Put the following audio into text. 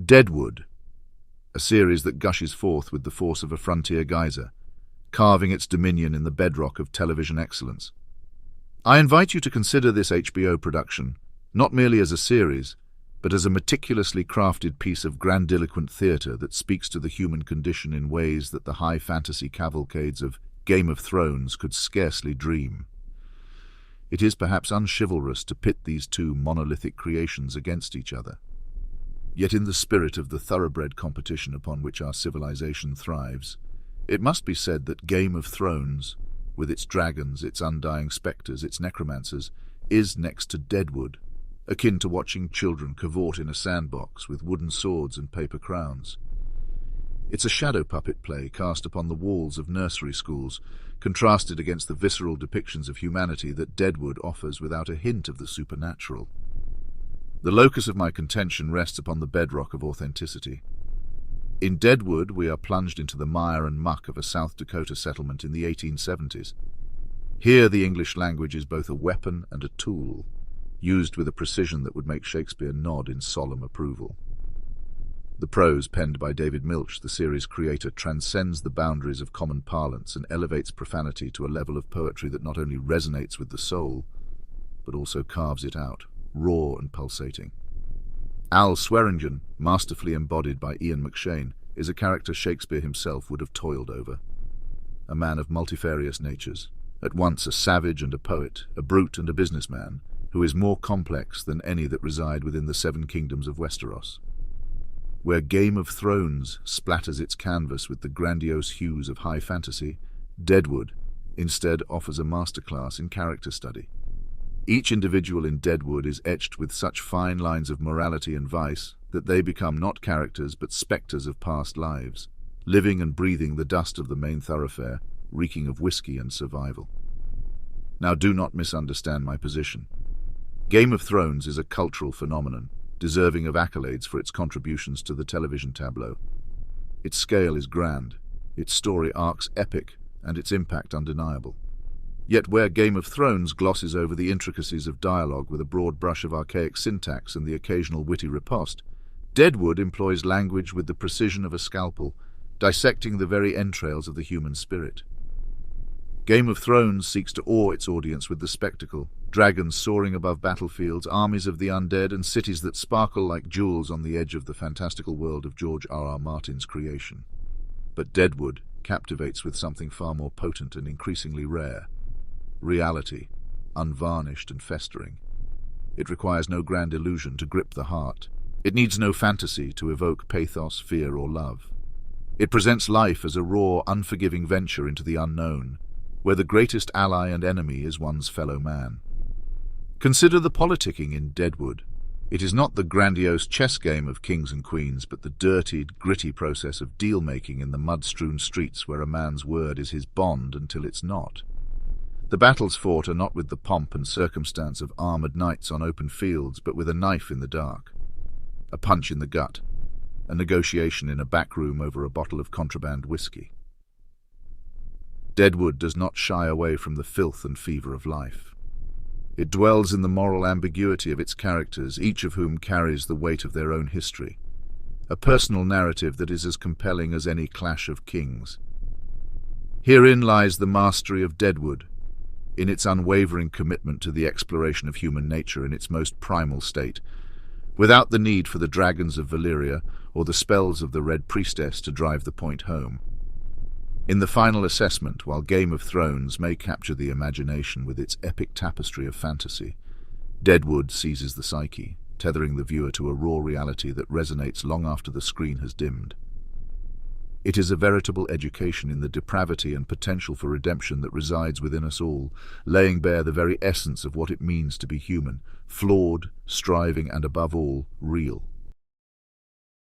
Deadwood, a series that gushes forth with the force of a frontier geyser, carving its dominion in the bedrock of television excellence. I invite you to consider this HBO production not merely as a series, but as a meticulously crafted piece of grandiloquent theatre that speaks to the human condition in ways that the high fantasy cavalcades of Game of Thrones could scarcely dream. It is perhaps unchivalrous to pit these two monolithic creations against each other. Yet in the spirit of the thoroughbred competition upon which our civilization thrives, it must be said that Game of Thrones, with its dragons, its undying spectres, its necromancers, is, next to Deadwood, akin to watching children cavort in a sandbox with wooden swords and paper crowns. It's a shadow puppet play cast upon the walls of nursery schools, contrasted against the visceral depictions of humanity that Deadwood offers without a hint of the supernatural. The locus of my contention rests upon the bedrock of authenticity. In Deadwood, we are plunged into the mire and muck of a South Dakota settlement in the 1870s. Here the English language is both a weapon and a tool, used with a precision that would make Shakespeare nod in solemn approval. The prose penned by David Milch, the series creator, transcends the boundaries of common parlance and elevates profanity to a level of poetry that not only resonates with the soul, but also carves it out, raw and pulsating. Al Swearingen, masterfully embodied by Ian McShane, is a character Shakespeare himself would have toiled over. A man of multifarious natures, at once a savage and a poet, a brute and a businessman, who is more complex than any that reside within the 7 kingdoms of Westeros. Where Game of Thrones splatters its canvas with the grandiose hues of high fantasy, Deadwood instead offers a masterclass in character study. Each individual in Deadwood is etched with such fine lines of morality and vice that they become not characters but spectres of past lives, living and breathing the dust of the main thoroughfare, reeking of whiskey and survival. Now do not misunderstand my position. Game of Thrones is a cultural phenomenon, deserving of accolades for its contributions to the television tableau. Its scale is grand, its story arcs epic, and its impact undeniable. Yet where Game of Thrones glosses over the intricacies of dialogue with a broad brush of archaic syntax and the occasional witty riposte, Deadwood employs language with the precision of a scalpel, dissecting the very entrails of the human spirit. Game of Thrones seeks to awe its audience with the spectacle, dragons soaring above battlefields, armies of the undead, and cities that sparkle like jewels on the edge of the fantastical world of George R.R. Martin's creation. But Deadwood captivates with something far more potent and increasingly rare: reality, unvarnished and festering. It requires no grand illusion to grip the heart. It needs no fantasy to evoke pathos, fear, or love. It presents life as a raw, unforgiving venture into the unknown, where the greatest ally and enemy is one's fellow man. Consider the politicking in Deadwood. It is not the grandiose chess game of kings and queens, but the dirtied, gritty process of deal-making in the mud-strewn streets where a man's word is his bond until it's not. The battles fought are not with the pomp and circumstance of armoured knights on open fields, but with a knife in the dark, a punch in the gut, a negotiation in a back room over a bottle of contraband whiskey. Deadwood does not shy away from the filth and fever of life. It dwells in the moral ambiguity of its characters, each of whom carries the weight of their own history, a personal narrative that is as compelling as any clash of kings. Herein lies the mastery of Deadwood, in its unwavering commitment to the exploration of human nature in its most primal state, without the need for the dragons of Valyria or the spells of the Red Priestess to drive the point home. In the final assessment, while Game of Thrones may capture the imagination with its epic tapestry of fantasy, Deadwood seizes the psyche, tethering the viewer to a raw reality that resonates long after the screen has dimmed. It is a veritable education in the depravity and potential for redemption that resides within us all, laying bare the very essence of what it means to be human, flawed, striving, and above all, real.